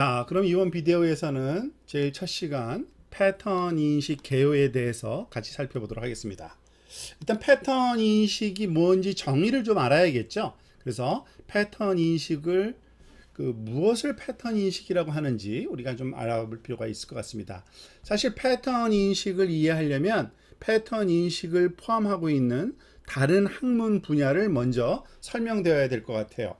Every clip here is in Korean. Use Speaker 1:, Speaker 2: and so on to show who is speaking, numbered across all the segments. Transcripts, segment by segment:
Speaker 1: 자, 그럼 이번 비디오에서는 제일 첫 시간 패턴 인식 개요에 대해서 같이 살펴보도록 하겠습니다. 일단 패턴 인식이 뭔지 정의를 좀 알아야겠죠. 그래서 패턴 인식을 무엇을 패턴 인식이라고 하는지 우리가 좀 알아볼 필요가 있을 것 같습니다. 사실 패턴 인식을 이해하려면 패턴 인식을 포함하고 있는 다른 학문 분야를 먼저 설명되어야 될 것 같아요.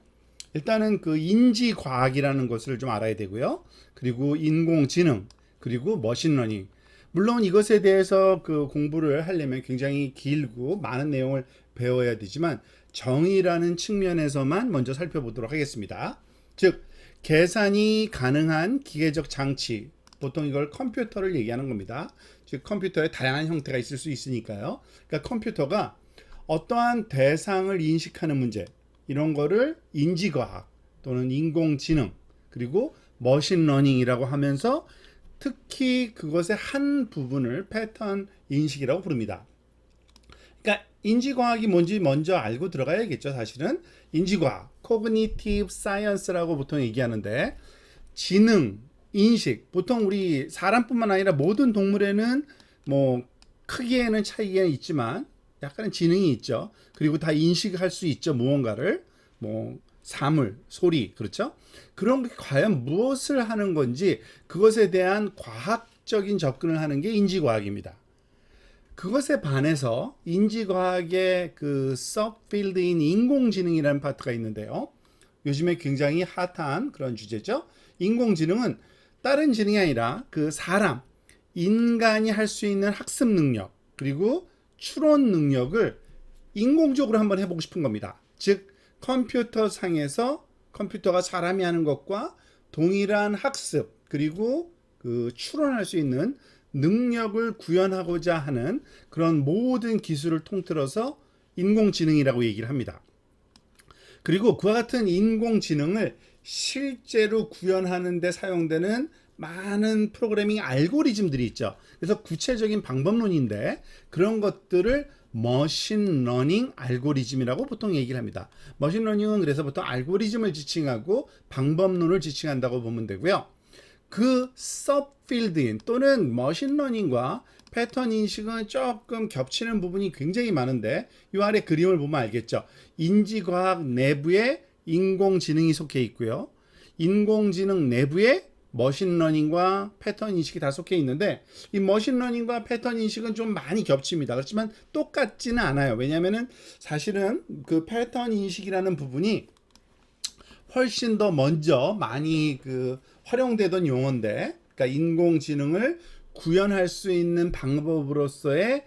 Speaker 1: 일단은 인지과학이라는 것을 좀 알아야 되고요. 그리고 인공지능, 그리고 머신러닝. 물론 이것에 대해서 공부를 하려면 굉장히 길고 많은 내용을 배워야 되지만 정의라는 측면에서만 먼저 살펴보도록 하겠습니다. 즉, 계산이 가능한 기계적 장치, 보통 이걸 컴퓨터를 얘기하는 겁니다. 즉, 컴퓨터에 다양한 형태가 있을 수 있으니까요. 그러니까 컴퓨터가 어떠한 대상을 인식하는 문제, 이런 거를 인지과학 또는 인공지능 그리고 머신러닝이라고 하면서 특히 그것의 한 부분을 패턴 인식이라고 부릅니다. 그러니까 인지과학이 뭔지 먼저 알고 들어가야겠죠. 사실은 인지과학, Cognitive Science라고 보통 얘기하는데, 지능, 인식, 보통 우리 사람뿐만 아니라 모든 동물에는 뭐 크기에는 차이가 있지만 약간의 지능이 있죠. 그리고 다 인식할 수 있죠. 무언가를 뭐 사물, 소리, 그렇죠? 그런 게 과연 무엇을 하는 건지 그것에 대한 과학적인 접근을 하는 게 인지과학입니다. 그것에 반해서 인지과학의 서브필드인 인공지능이라는 파트가 있는데요. 요즘에 굉장히 핫한 그런 주제죠. 인공지능은 다른 지능이 아니라 사람, 인간이 할 수 있는 학습 능력, 그리고 추론 능력을 인공적으로 한번 해보고 싶은 겁니다. 즉, 컴퓨터 상에서 컴퓨터가 사람이 하는 것과 동일한 학습, 그리고 추론할 수 있는 능력을 구현하고자 하는 그런 모든 기술을 통틀어서 인공지능이라고 얘기를 합니다. 그리고 그와 같은 인공지능을 실제로 구현하는 데 사용되는 많은 프로그래밍 알고리즘들이 있죠. 그래서 구체적인 방법론인데 그런 것들을 머신러닝 알고리즘이라고 보통 얘기를 합니다. 머신러닝은 그래서 보통 알고리즘을 지칭하고 방법론을 지칭한다고 보면 되고요. 서브필드인 또는 머신러닝과 패턴 인식은 조금 겹치는 부분이 굉장히 많은데 이 아래 그림을 보면 알겠죠. 인지과학 내부에 인공지능이 속해 있고요. 인공지능 내부에 머신러닝과 패턴 인식이 다 속해 있는데 이 머신러닝과 패턴 인식은 좀 많이 겹칩니다. 그렇지만 똑같지는 않아요. 왜냐하면 사실은 패턴 인식이라는 부분이 훨씬 더 먼저 많이 활용되던 용어인데, 그러니까 인공지능을 구현할 수 있는 방법으로서의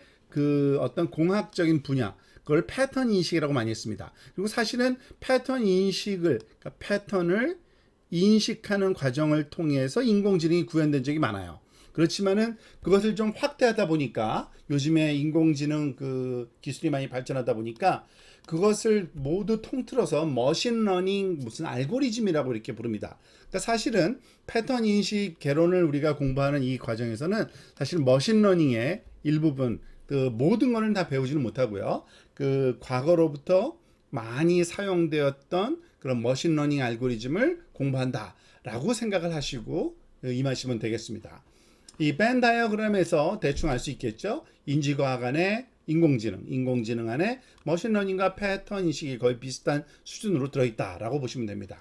Speaker 1: 어떤 공학적인 분야, 그걸 패턴 인식이라고 많이 했습니다. 그리고 사실은 패턴 인식을, 그러니까 패턴을 인식하는 과정을 통해서 인공지능이 구현된 적이 많아요. 그렇지만은 그것을 좀 확대하다 보니까 요즘에 인공지능 기술이 많이 발전하다 보니까 그것을 모두 통틀어서 머신러닝 무슨 알고리즘이라고 이렇게 부릅니다. 그러니까 사실은 패턴 인식 개론을 우리가 공부하는 이 과정에서는 사실 머신러닝의 일부분 모든 거는 다 배우지는 못하고요. 과거로부터 많이 사용되었던 그런 머신러닝 알고리즘을 공부한다라고 생각을 하시고 임하시면 되겠습니다. 이 벤 다이어그램에서 대충 알 수 있겠죠. 인지과학 안에 인공지능, 인공지능 안에 머신러닝과 패턴 인식이 거의 비슷한 수준으로 들어있다라고 보시면 됩니다.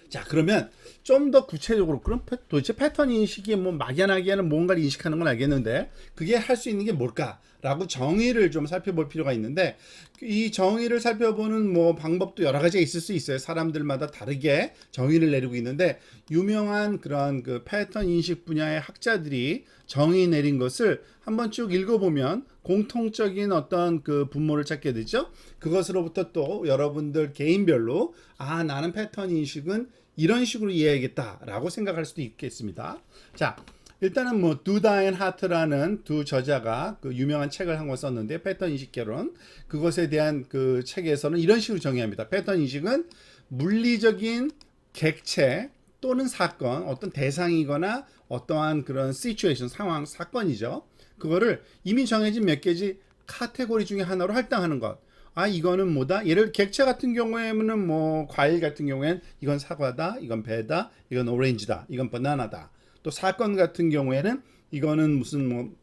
Speaker 1: 자, 그러면 좀 더 구체적으로 그럼 도대체 패턴 인식이 뭐 막연하게 하는 뭔가를 인식하는 건 알겠는데 그게 할 수 있는 게 뭘까라고 정의를 좀 살펴볼 필요가 있는데 이 정의를 살펴보는 뭐 방법도 여러 가지가 있을 수 있어요. 사람들마다 다르게 정의를 내리고 있는데 유명한 그런 패턴 인식 분야의 학자들이 정의 내린 것을 한번 쭉 읽어보면 공통적인 어떤 분모를 찾게 되죠. 그것으로부터 또 여러분들 개인별로 나는 패턴 인식은 이런 식으로 이해해야겠다라고 생각할 수도 있겠습니다. 자, 일단은 뭐 두다 앤 하트라는 두 저자가 유명한 책을 한 권 썼는데 패턴 인식 개론, 그것에 대한 책에서는 이런 식으로 정의합니다. 패턴 인식은 물리적인 객체 또는 사건, 어떤 대상이거나 어떠한 그런 시츄에이션, 상황, 사건이죠. 그거를 이미 정해진 몇 개지 카테고리 중에 하나로 할당하는 것. 아, 이거는 뭐다? 예를 객체 같은 경우에는 뭐 과일 같은 경우에는 이건 사과다, 이건 배다, 이건 오렌지다, 이건 바나나다. 또 사건 같은 경우에는 이거는 무슨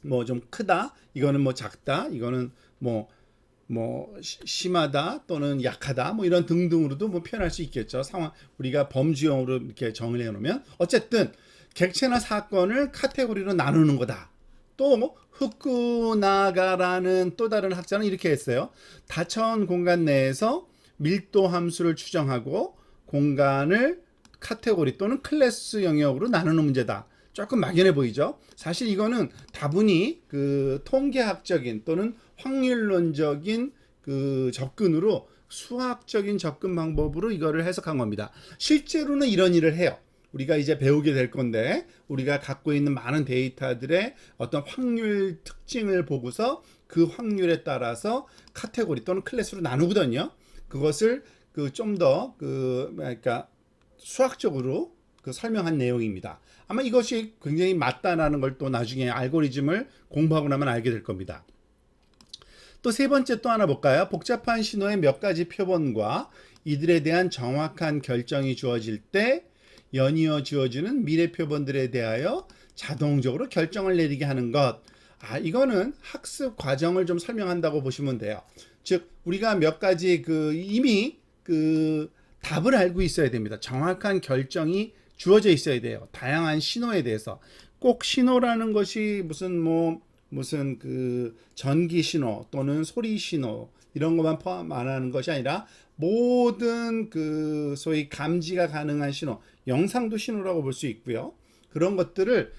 Speaker 1: 뭐 좀 크다, 이거는 뭐 작다, 이거는 심하다 또는 약하다 뭐 이런 등등으로도 뭐 표현할 수 있겠죠. 상황 우리가 범주형으로 이렇게 정의해 놓으면 어쨌든 객체나 사건을 카테고리로 나누는 거다. 또 후쿠나가라는 또 다른 학자는 이렇게 했어요. 다차원 공간 내에서 밀도 함수를 추정하고 공간을 카테고리 또는 클래스 영역으로 나누는 문제다. 조금 막연해 보이죠? 사실 이거는 다분히 그 통계학적인 또는 확률론적인 그 접근으로 수학적인 접근 방법으로 이거를 해석한 겁니다. 실제로는 이런 일을 해요. 우리가 이제 배우게 될 건데 우리가 갖고 있는 많은 데이터들의 어떤 확률 특징을 보고서 그 확률에 따라서 카테고리 또는 클래스로 나누거든요. 그것을 그 좀 더 그러니까 수학적으로 그 설명한 내용입니다. 아마 이것이 굉장히 맞다라는 걸 또 나중에 알고리즘을 공부하고 나면 알게 될 겁니다. 또 세 번째 또 하나 볼까요? 복잡한 신호의 몇 가지 표본과 이들에 대한 정확한 결정이 주어질 때 연이어 지어지는 미래 표본들에 대하여 자동적으로 결정을 내리게 하는 것. 아, 이거는 학습 과정을 좀 설명한다고 보시면 돼요. 즉, 우리가 몇 가지 이미 답을 알고 있어야 됩니다. 정확한 결정이 주어져 있어야 돼요. 다양한 신호에 대해서. 꼭 신호라는 것이 무슨 전기 신호 또는 소리 신호 이런 것만 포함 안 하는 것이 아니라 모든 소위 감지가 가능한 신호, 영상도 신호라고 볼 수 있고요. 그런 것들을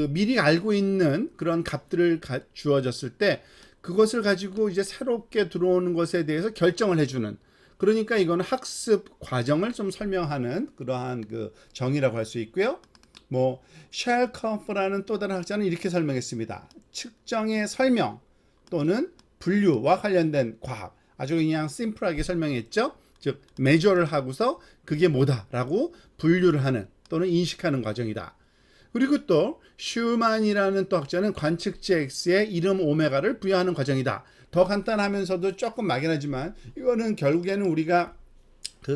Speaker 1: 미리 알고 있는 그런 값들을 주어졌을 때 그것을 가지고 이제 새롭게 들어오는 것에 대해서 결정을 해주는, 그러니까 이거는 학습 과정을 좀 설명하는 그러한 정의라고 할 수 있고요. 쉘커프라는 또 다른 학자는 이렇게 설명했습니다. 측정의 설명 또는 분류와 관련된 과학, 아주 그냥 심플하게 설명했죠. 즉 메저를 하고서 그게 뭐다라고 분류를 하는 또는 인식하는 과정이다. 그리고 또 슈만이라는 또 학자는 관측지 X에 이름 오메가를 부여하는 과정이다. 더 간단하면서도 조금 막연하지만 이거는 결국에는 우리가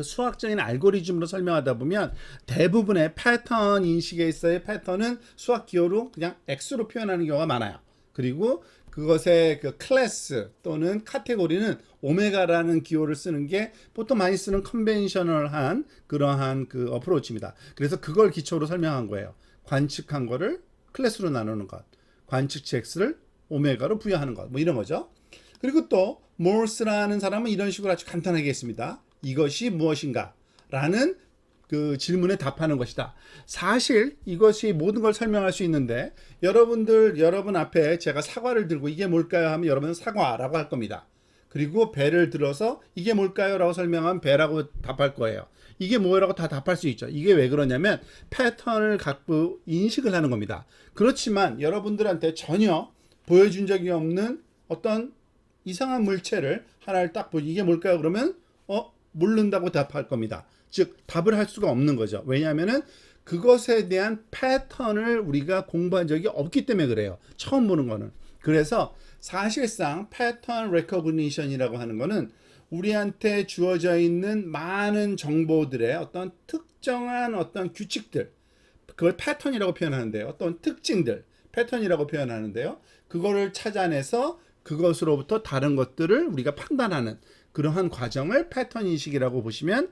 Speaker 1: 수학적인 알고리즘으로 설명하다 보면 대부분의 패턴 인식에 있어의 패턴은 수학 기호로 그냥 X로 표현하는 경우가 많아요. 그리고 그것의 클래스 또는 카테고리는 오메가라는 기호를 쓰는 게 보통 많이 쓰는 컨벤셔널한 그러한 어프로치입니다. 그래서 그걸 기초로 설명한 거예요. 관측한 거를 클래스로 나누는 것, 관측치 X를 오메가로 부여하는 것, 이런 거죠. 그리고 또 모스라는 사람은 이런 식으로 아주 간단하게 했습니다. 이것이 무엇인가? 라는 질문에 답하는 것이다. 사실 이것이 모든 걸 설명할 수 있는데 여러분 앞에 제가 사과를 들고 이게 뭘까요? 하면 여러분은 사과라고 할 겁니다. 그리고 배를 들어서 이게 뭘까요? 라고 설명하면 배라고 답할 거예요. 이게 뭐라고 다 답할 수 있죠. 이게 왜 그러냐면 패턴을 갖고 인식을 하는 겁니다. 그렇지만 여러분들한테 전혀 보여준 적이 없는 어떤 이상한 물체를 하나를 딱 보고 이게 뭘까요? 그러면 모른다고 답할 겁니다. 즉 답을 할 수가 없는 거죠. 왜냐하면은 그것에 대한 패턴을 우리가 공부한 적이 없기 때문에 그래요. 처음 보는 거는. 그래서 사실상 패턴 레코그니션이라고 하는 거는 우리한테 주어져 있는 많은 정보들의 어떤 특정한 어떤 규칙들, 그걸 패턴이라고 표현하는데요. 어떤 특징들, 패턴이라고 표현하는데요. 그거를 찾아내서 그것으로부터 다른 것들을 우리가 판단하는 그러한 과정을 패턴 인식이라고 보시면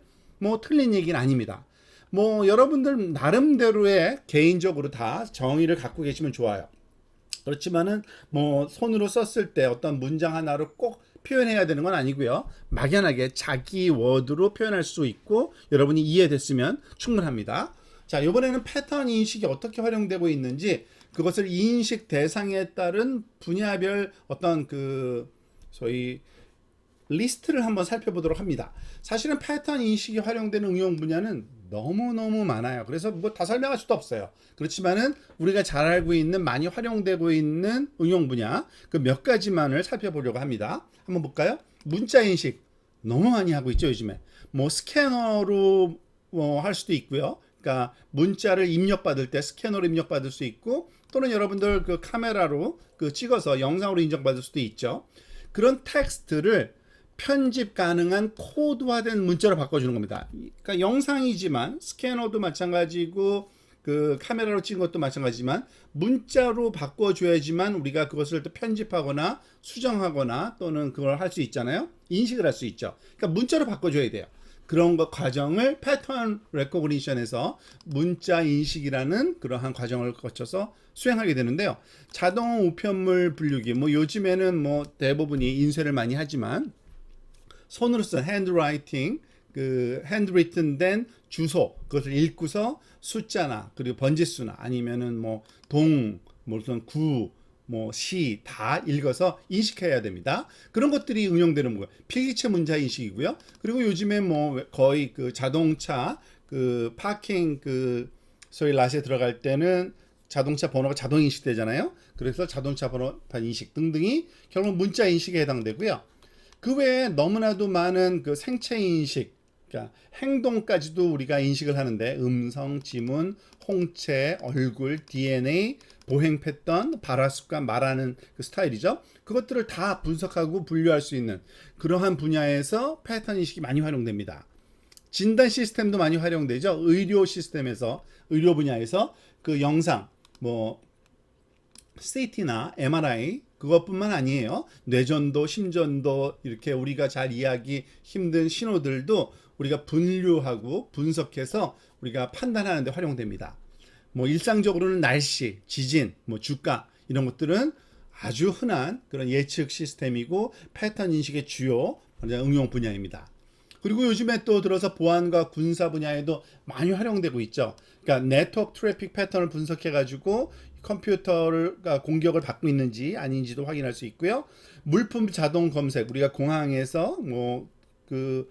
Speaker 1: 틀린 얘기는 아닙니다. 여러분들 나름대로의 개인적으로 다 정의를 갖고 계시면 좋아요. 그렇지만은 손으로 썼을 때 어떤 문장 하나를 꼭 표현해야 되는 건 아니고요. 막연하게 자기 워드로 표현할 수 있고 여러분이 이해됐으면 충분합니다. 자, 이번에는 패턴 인식이 어떻게 활용되고 있는지 그것을 인식 대상에 따른 분야별 어떤 소위 리스트를 한번 살펴보도록 합니다. 사실은 패턴 인식이 활용되는 응용 분야는 너무너무 많아요. 그래서 다 설명할 수도 없어요. 그렇지만은 우리가 잘 알고 있는 많이 활용되고 있는 응용 분야 몇 가지만을 살펴보려고 합니다. 한번 볼까요? 문자 인식 너무 많이 하고 있죠, 요즘에. 스캐너로 할 수도 있고요. 그러니까 문자를 입력받을 때 스캐너로 입력받을 수 있고 또는 여러분들 카메라로 찍어서 영상으로 인정받을 수도 있죠. 그런 텍스트를 편집 가능한 코드화된 문자로 바꿔주는 겁니다. 그러니까 영상이지만 스캐너도 마찬가지고 그 카메라로 찍은 것도 마찬가지지만 문자로 바꿔줘야지만 우리가 그것을 또 편집하거나 수정하거나 또는 그걸 할 수 있잖아요. 인식을 할 수 있죠. 그러니까 문자로 바꿔줘야 돼요. 그런 것 과정을 패턴 레코그니션에서 문자 인식이라는 그러한 과정을 거쳐서 수행하게 되는데요. 자동 우편물 분류기, 뭐 요즘에는 뭐 대부분이 인쇄를 많이 하지만 손으로 쓴 핸드라이팅, 그 핸드리튼 된 주소, 그것을 읽고서 숫자나 그리고 번지수나 아니면은 뭐 동, 무슨 구, 뭐 시 다 읽어서 인식해야 됩니다. 그런 것들이 응용되는 거예요. 필기체 문자 인식이고요. 그리고 요즘에 뭐 거의 그 자동차 그 파킹 그 소위 랏에 들어갈 때는 자동차 번호가 자동 인식되잖아요. 그래서 자동차 번호판 인식 등등이 결국 문자 인식에 해당되고요. 그 외에 너무나도 많은 그 생체 인식, 그러니까 행동까지도 우리가 인식을 하는데 음성, 지문, 홍채, 얼굴, DNA, 보행 패턴, 발화 습관, 말하는 그 스타일이죠. 그것들을 다 분석하고 분류할 수 있는 그러한 분야에서 패턴 인식이 많이 활용됩니다. 진단 시스템도 많이 활용되죠. 의료 시스템에서, 의료 분야에서 그 영상, 뭐 CT나 MRI 그것뿐만 아니에요. 뇌전도, 심전도 이렇게 우리가 잘 이해하기 힘든 신호들도 우리가 분류하고 분석해서 우리가 판단하는 데 활용됩니다. 뭐 일상적으로는 날씨, 지진, 뭐 주가 이런 것들은 아주 흔한 그런 예측 시스템이고 패턴 인식의 주요 응용 분야입니다. 그리고 요즘에 또 들어서 보안과 군사 분야에도 많이 활용되고 있죠. 그러니까 네트워크 트래픽 패턴을 분석해 가지고 컴퓨터가 공격을 받고 있는지 아닌지도 확인할 수 있고요. 물품 자동 검색, 우리가 공항에서 뭐 그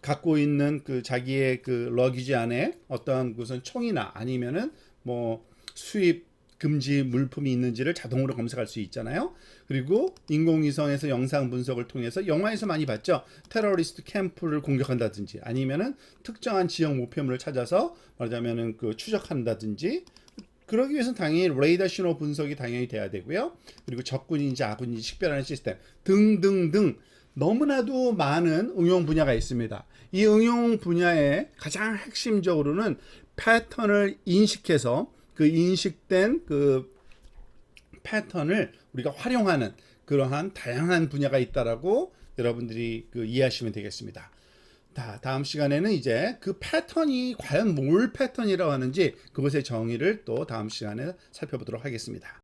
Speaker 1: 갖고 있는 그 자기의 그 러기지 안에 어떤 무슨 총이나 아니면은 뭐 수입 금지 물품이 있는지를 자동으로 검색할 수 있잖아요. 그리고 인공위성에서 영상 분석을 통해서 영화에서 많이 봤죠. 테러리스트 캠프를 공격한다든지 아니면은 특정한 지역 목표물을 찾아서 말하자면은 그 추적한다든지 그러기 위해서는 당연히 레이더 신호 분석이 당연히 돼야 되고요. 그리고 적군인지 아군인지 식별하는 시스템 등등등 너무나도 많은 응용 분야가 있습니다. 이 응용 분야의 가장 핵심적으로는 패턴을 인식해서 그 인식된 그 패턴을 우리가 활용하는 그러한 다양한 분야가 있다라고 여러분들이 그 이해하시면 되겠습니다. 다음 시간에는 이제 그 패턴이 과연 뭘 패턴이라고 하는지 그것의 정의를 또 다음 시간에 살펴보도록 하겠습니다.